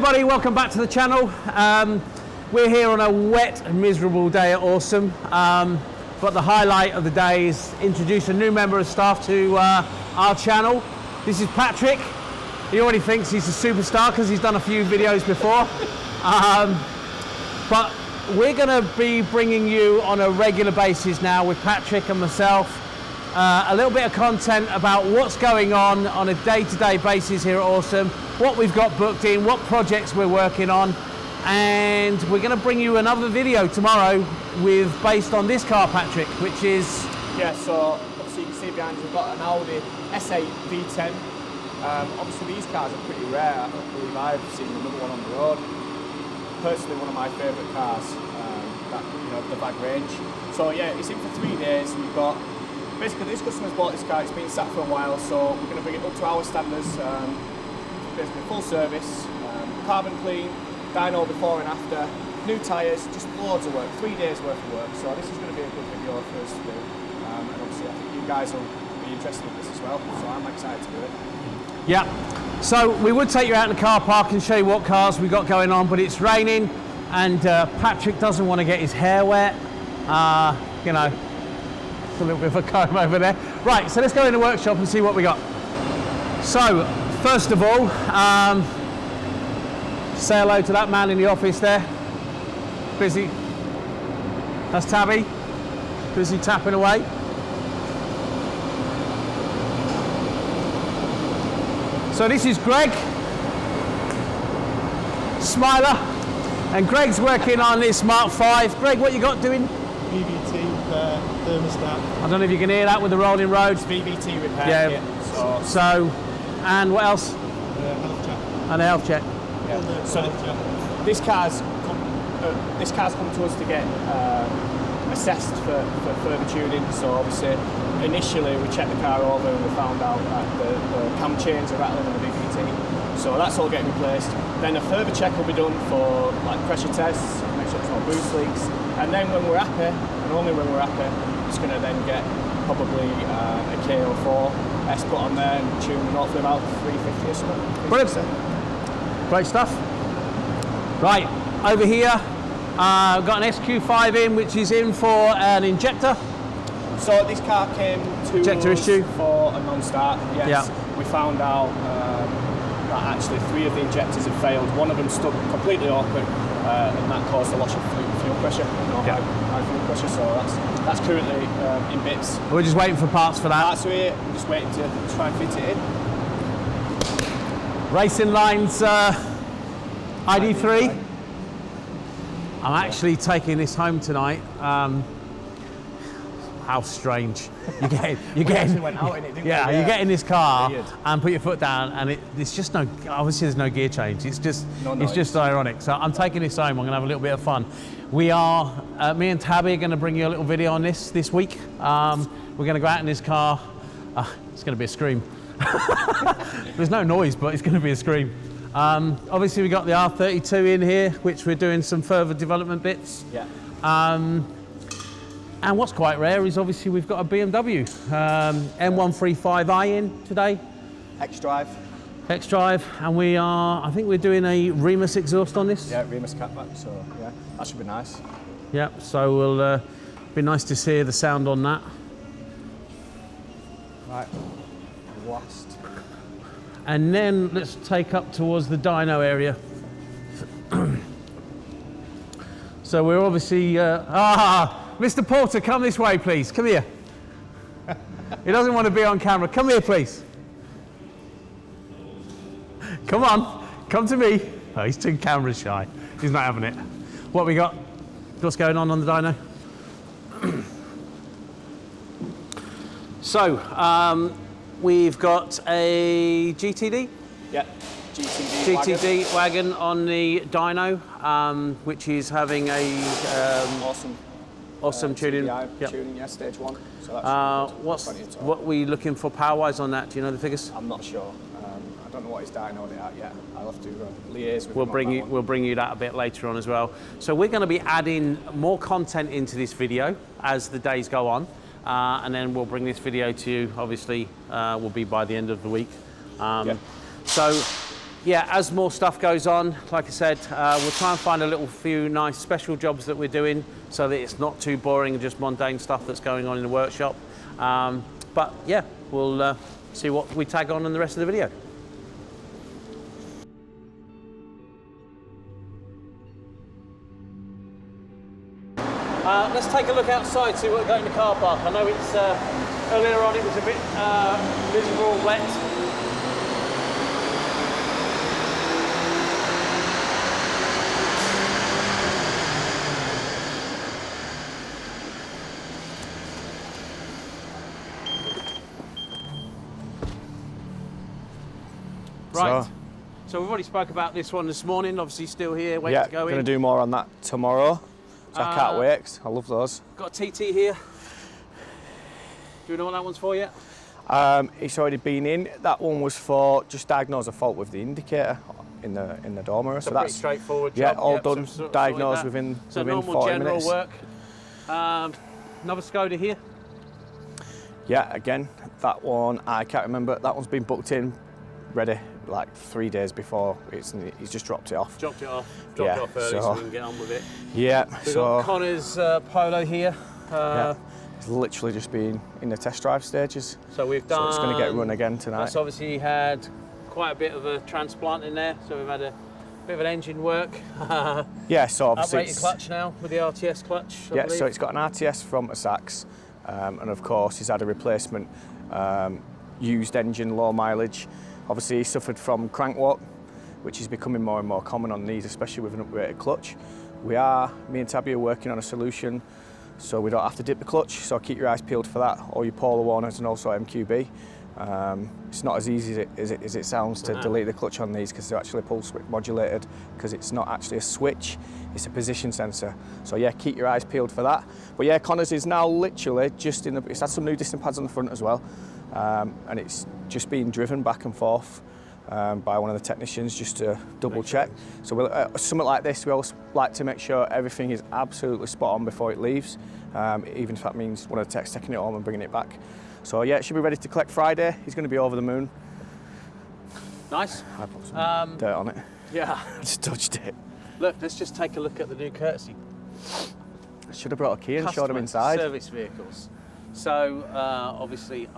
everybody, welcome back to the channel. We're here on a wet, miserable day at Awesome, but the highlight of the day is introduce a new member of staff to our channel. This is Patrick. He already thinks he's a superstar because he's done a few videos before. But we're going to be bringing you on a regular basis now with Patrick and myself a little bit of content about what's going on a day-to-day basis here at Awesome, what we've got booked in, what projects we're working on, and we're going to bring you another video tomorrow based on this car, Patrick, which is... Yeah, so obviously you can see behind us we've got an Audi S8 V10. Obviously these cars are pretty rare. I don't believe I've seen another one on the road. Personally, one of my favourite cars, the bag range. So yeah, it's in for 3 days. We've got, basically this customer's bought this car, it's been sat for a while, so we're going to bring it up to our standards. Basically full service, carbon clean, dyno before and after, new tyres, just loads of work, 3 days worth of work. So this is going to be a good video for us to do. And obviously I think you guys will be interested in this as well, so I'm excited to do it. Yeah, so we would take you out in the car park and show you what cars we got going on, but it's raining and Patrick doesn't want to get his hair wet. You know, it's a little bit of a comb over there. Right, so let's go in the workshop and see what we got. So, first of all, say hello to that man in the office there. Busy. That's Tabby. Busy tapping away. So this is Greg, Smiler, and Greg's working on this Mark 5. Greg, what you got doing? EVT thermostat. I don't know if you can hear that with the rolling roads. VVT repair. Yeah. So, and what else? Health check. And a health check. Yeah. So this car's come to us to get assessed for further tuning. So obviously, initially we checked the car over and we found out that the cam chains are rattling on the VVT. So that's all getting replaced. Then a further check will be done for like pressure tests, make sure there's no boost leaks. And then when we're happy, and only when we're happy, it's going to then get probably a KO4 S put on there and tune and hopefully about 350 or something. Brilliant. Great stuff. Right, over here, I've got an SQ5 in, which is in for an injector. So this car came to Injector us issue for a non-start. Yes, yeah. We found out that actually 3 of the injectors had failed. One of them stuck completely open, and that caused a loss of fuel pressure, high fuel pressure. So that's currently in bits. We're just waiting for parts for that. Parts are here. We're just waiting to try and fit it in. Racing Lines ID3. I'm actually taking this home tonight. How strange. You get went out in it, didn't we? you get in this car Weird. and put your foot down, and it's just obviously there's no gear change. It's just ironic. So I'm taking this home. I'm going to have a little bit of fun. We are, me and Tabby are going to bring you a little video on this week. We're going to go out in this car. It's going to be a scream. There's no noise, but it's going to be a scream. Obviously we got the R32 in here, which we're doing some further development bits. Yeah. And what's quite rare is obviously we've got a BMW M135i in today. X-Drive. X-Drive, and I think we're doing a Remus exhaust on this. Yeah, Remus catback, so yeah, that should be nice. Yep, so we'll be nice to hear the sound on that. Right, last. And then let's take up towards the dyno area. So we're obviously, Mr. Porter, come this way, please. Come here. He doesn't want to be on camera. Come here, please. Come on, come to me. Oh, he's too camera shy. He's not having it. What we got? What's going on the dyno? So, we've got a GTD. Yeah, GTD wagon on the dyno, which is having a awesome tuning. Tuning, yeah, stage 1. So that's what we looking for power-wise on that? Do you know the figures? I'm not sure. I don't know what he's dynoed it at yet. I'll have to liaise with We'll bring you that a bit later on as well. So we're going to be adding more content into this video as the days go on, and then we'll bring this video to you. Obviously, will be by the end of the week. So yeah, as more stuff goes on, like I said, we'll try and find a little few nice special jobs that we're doing so that it's not too boring and just mundane stuff that's going on in the workshop. But yeah, we'll see what we tag on in the rest of the video. Let's take a look outside, see what we've got in the car park. I know it's earlier on it was a bit miserable, wet. Right. So we've already spoke about this one this morning. Obviously still here, waiting to go in. Yeah, going to do more on that tomorrow. So I can't wait, 'cause I love those. Got a TT here. Do you know what that one's for yet? It's already been in. That one was for just diagnose a fault with the indicator in the door mirror. So that's pretty straightforward job. Yeah, all done, diagnosed within 40 minutes. So normal general work. Another Skoda here. Yeah, again, that one, I can't remember. That one's been booked in, ready, like 3 days before. He's just dropped it off. Dropped it off early so we can get on with it. Yeah, We've got Connor's Polo here. Yeah, it's literally just been in the test drive stages. So we've done... So it's going to get run again tonight. That's obviously had quite a bit of a transplant in there, so we've had a bit of an engine work. Yeah, so obviously uprated clutch now with the RTS clutch, I believe. So it's got an RTS from a Sachs, and of course he's had a replacement used engine, low mileage. Obviously he suffered from crank walk, which is becoming more and more common on these, especially with an uprated clutch. Me and Tabby are working on a solution so we don't have to dip the clutch, so keep your eyes peeled for that, or your Polar Warners and also MQB. It's not as easy as it sounds to delete the clutch on these, because they're actually pulse width modulated, because it's not actually a switch, it's a position sensor. So yeah, keep your eyes peeled for that. But yeah, Connor's is now literally just it's had some new distant pads on the front as well, and it's just being driven back and forth by one of the technicians just to double check. So something like this, we always like to make sure everything is absolutely spot on before it leaves, even if that means one of the techs taking it home and bringing it back. So yeah, it should be ready to collect Friday. He's going to be over the moon. Nice. I put some dirt on it. Yeah. I just touched it. Look, let's just take a look at the new courtesy. I should have brought a key and showed them inside. Service vehicles. So obviously,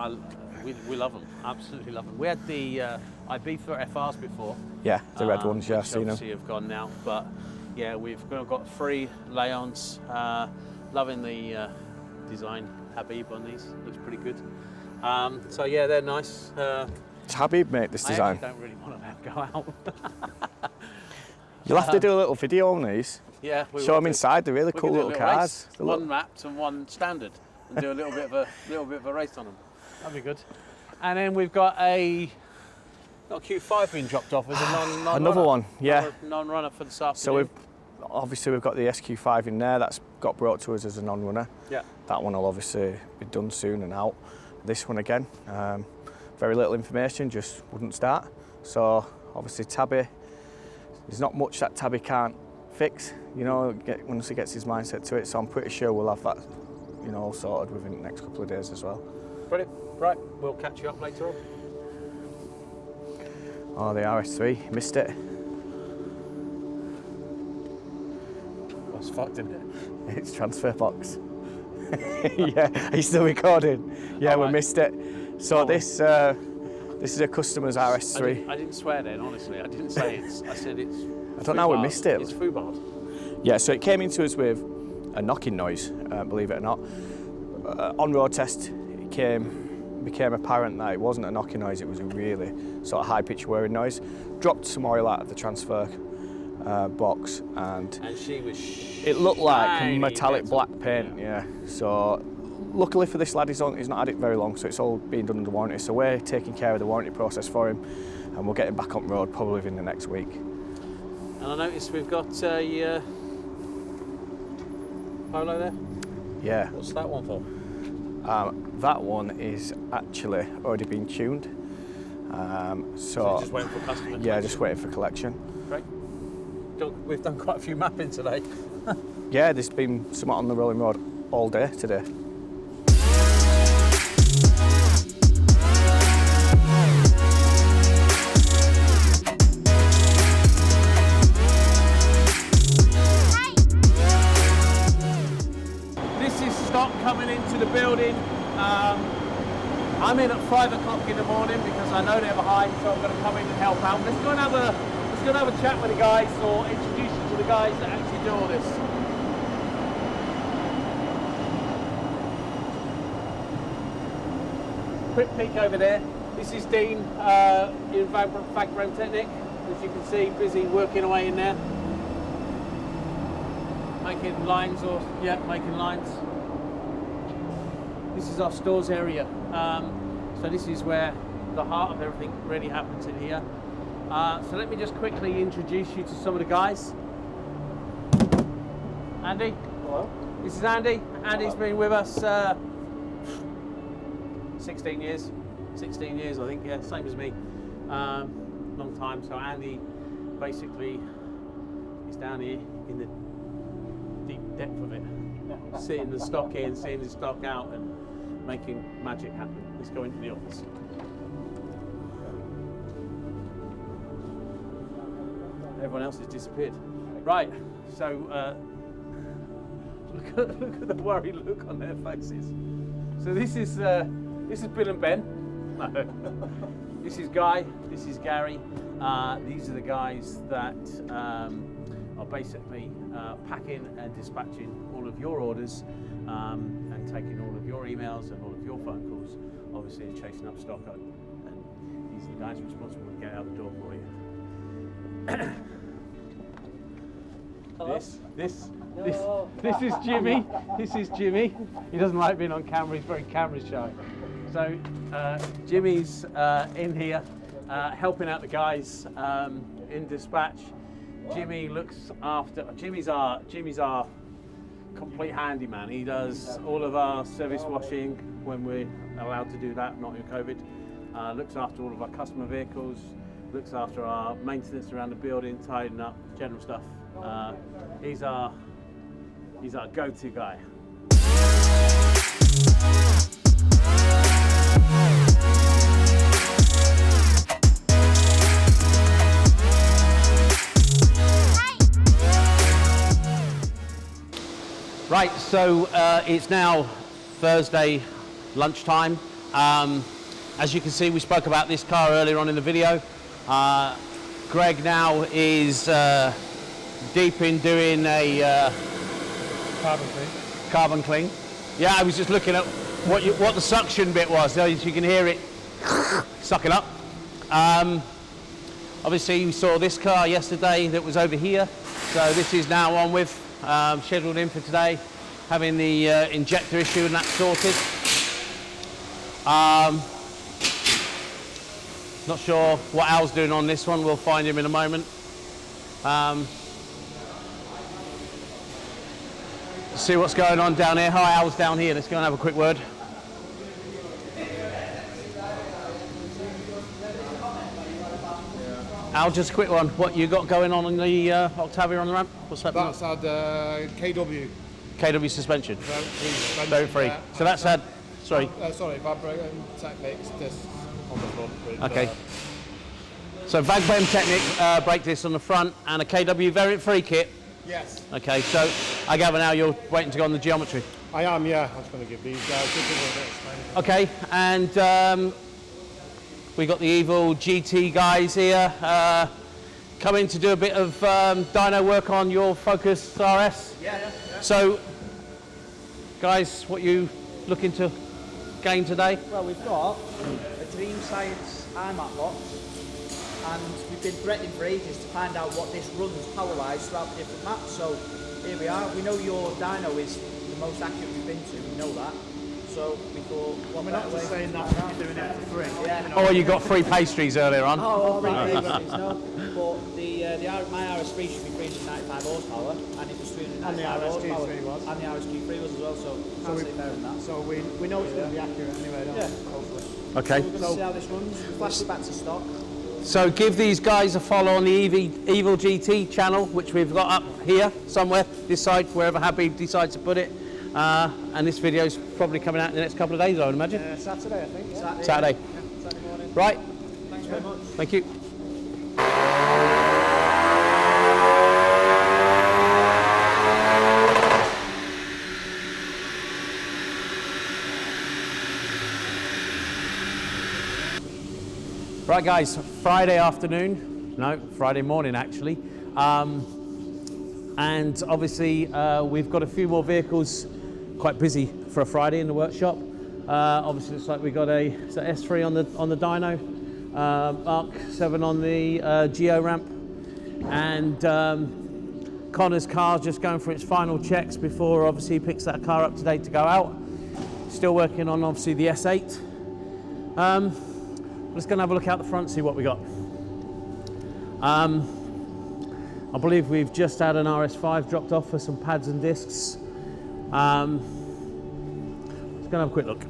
we love them. Absolutely love them. We had the IB30FRs before. Yeah, the red ones. Yeah, I've seen them. Obviously have gone now, but yeah, we've got 3 Leons. Loving the design. Habib on these, looks pretty good. So yeah, they're nice. Did Habib make this design? I actually don't really want to let them go out. You'll have to do a little video on these. Yeah, show them inside. They're really cool little cars. One wrapped and one standard, and do a little bit of a race on them. That'd be good. And then we've got a Q5 being dropped off as a non-runner. Another one, yeah. Non-runner for this afternoon. So we've got the SQ5 in there. That's got brought to us as a non-runner. Yeah. That one will obviously be done soon and out. This one again, very little information, just wouldn't start. So obviously Tabby, there's not much that Tabby can't fix, you know, once he gets his mindset to it. So I'm pretty sure we'll have that, you know, all sorted within the next couple of days as well. Brilliant. Right, we'll catch you up later on. Oh, the RS3, missed it. That's fucked, isn't it? It's transfer box. Yeah, are you still recording? Yeah, we missed it. So this is a customer's RS3. I didn't swear then, honestly. I didn't say it's. I said it's. I don't know how we missed it. It's foobarred. Yeah, so it came into us with a knocking noise, believe it or not. On road test, it became apparent that it wasn't a knocking noise, it was a really sort of high-pitched whirring noise. Dropped some oil out of the transfer box, and she was it looked like metallic black paint. Yeah. So luckily for this lad, he's not had it very long, so it's all being done under warranty. So we're taking care of the warranty process for him, and we'll get him back on road probably within the next week. And I noticed we've got a Polo there. Yeah. What's that one for? That one is actually already been tuned. So just waiting for customer collection? Yeah, just waiting for collection. Great. We've done quite a few mapping today. Yeah, there's been some on the rolling road all day today. I'm in at 5 o'clock in the morning because I know they're behind, so I'm going to come in and help out. Let's go and have a chat with the guys, or introduce you to the guys that actually do all this. Quick peek over there. This is Dean in Vagbrem Technic. As you can see, busy working away in there. Making lines, making lines. This is our stores area. So this is where the heart of everything really happens in here. So let me just quickly introduce you to some of the guys. Andy. Hello. This is Andy. Andy's been with us 16 years. 16 years, I think, yeah, same as me. Long time. So Andy basically is down here in the deep depth of it, sitting the stock in, seeing the stock out, and making magic happen. Let's go into the office. Everyone else has disappeared. Right, so look at the worried look on their faces. So this is Bill and Ben. No. This is Guy. This is Gary. These are the guys that are basically packing and dispatching all of your orders and taking all of your emails and all of your phone calls, obviously, and chasing up stock. And these are the guys responsible to get out the door for you. This is Jimmy. This is Jimmy. He doesn't like being on camera. He's very camera shy. So Jimmy's in here helping out the guys in dispatch. Jimmy looks after. Jimmy's our complete handyman. He does all of our service washing when we're allowed to do that, not in COVID. Looks after all of our customer vehicles. Looks after our maintenance around the building, tidying up, general stuff. He's our go-to guy. Right, so it's now Thursday lunchtime. As you can see, we spoke about this car earlier on in the video. Greg now is deep in doing a carbon clean. Yeah, I was just looking at what the suction bit was. So you can hear it sucking up. Obviously, we saw this car yesterday that was over here. So this is now on with, scheduled in for today, having the injector issue and that sorted. Not sure what Al's doing on this one. We'll find him in a moment. See what's going on down here. Hi, Al's down here. Let's go and have a quick word. Al, just a quick one. What you got going on the Octavia on the ramp? What's happening? That's had KW. KW suspension. Very free. So that's had. Sorry. Sorry, Vagbrem Technics disc on the front. With, okay. So Vagbrem Technic brake disc on the front and a KW variant free kit. Yes. Okay. So I gather now you're waiting to go on the geometry. I am. Yeah. I was going to give these guys a little bit. Okay. And we got the EVILGT guys here coming to do a bit of dyno work on your Focus RS. Yeah. So, guys, what you looking to gain today? Well, we've got a Dream Science iMac box, and we've been threatening for ages to find out what this runs power-wise throughout the different maps. So here we are. We know your dyno is the most accurate we've been to. We know that. So we thought, what We're not just saying that you're doing it for free. Yeah. Oh, you got free pastries earlier on. Oh, right. No. But my RS3 should be 395 horsepower, and it was 395 horsepower. And the RSQ3 was. And the RSQ3 was as well, so can't say better than that. So we know it's going to be accurate anyway, don't we? Hopefully. Okay. So we're going to see how this runs. We flashed it back to stock. So give these guys a follow on the EVILGT channel, which we've got up here somewhere, this side, wherever Habib decides to put it. And this video is probably coming out in the next couple of days, I would imagine. Saturday, I think. Yeah. Saturday. Yeah, Saturday morning. Right. Thanks very much. Thank you. Right guys, Friday afternoon, no, Friday morning actually. And obviously we've got a few more vehicles, quite busy for a Friday in the workshop. Obviously looks like we got a S3 on the dyno, Mark 7 on the Geo ramp, and Connor's car just going for its final checks before obviously he picks that car up today to go out. Still working on obviously the S8. Let's go and have a look out the front, see what we got. I believe we've just had an RS5 dropped off for some pads and discs. Let's go and have a quick look.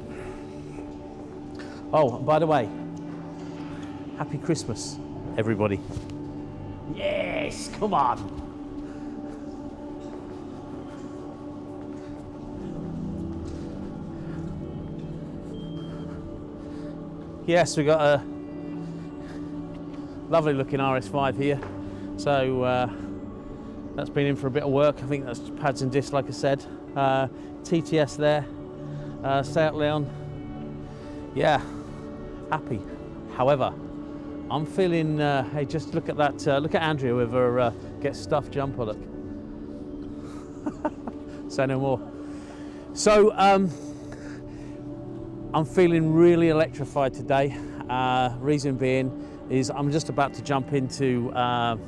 Oh, by the way, happy Christmas, everybody. Yes, come on. Yes, we got a lovely looking RS5 here. So that's been in for a bit of work. I think that's pads and discs, like I said. TTS there, Seat Leon. Yeah, happy. However, I'm feeling, hey, just look at that, look at Andrea with her Get Stuffed jumper, look. Say no more. So, I'm feeling really electrified today. Reason being is I'm just about to jump into an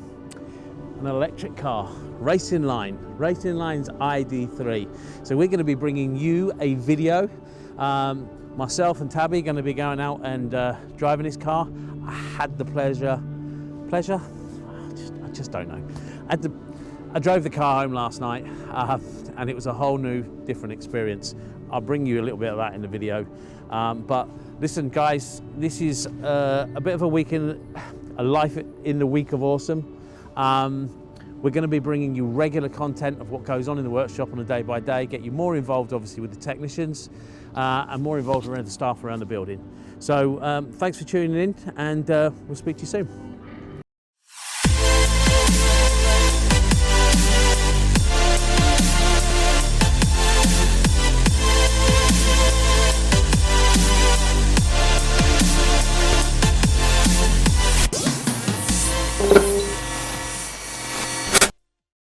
electric car, Racing Line's ID3. So we're going to be bringing you a video. Myself and Tabby are going to be going out and driving this car. I had the pleasure? I just don't know. I drove the car home last night and it was a whole new, different experience. I'll bring you a little bit of that in the video. But listen, guys, this is a bit of a life in the week of awesome. We're going to be bringing you regular content of what goes on in the workshop on a day by day, get you more involved, obviously, with the technicians and more involved around the staff around the building. So thanks for tuning in, and we'll speak to you soon.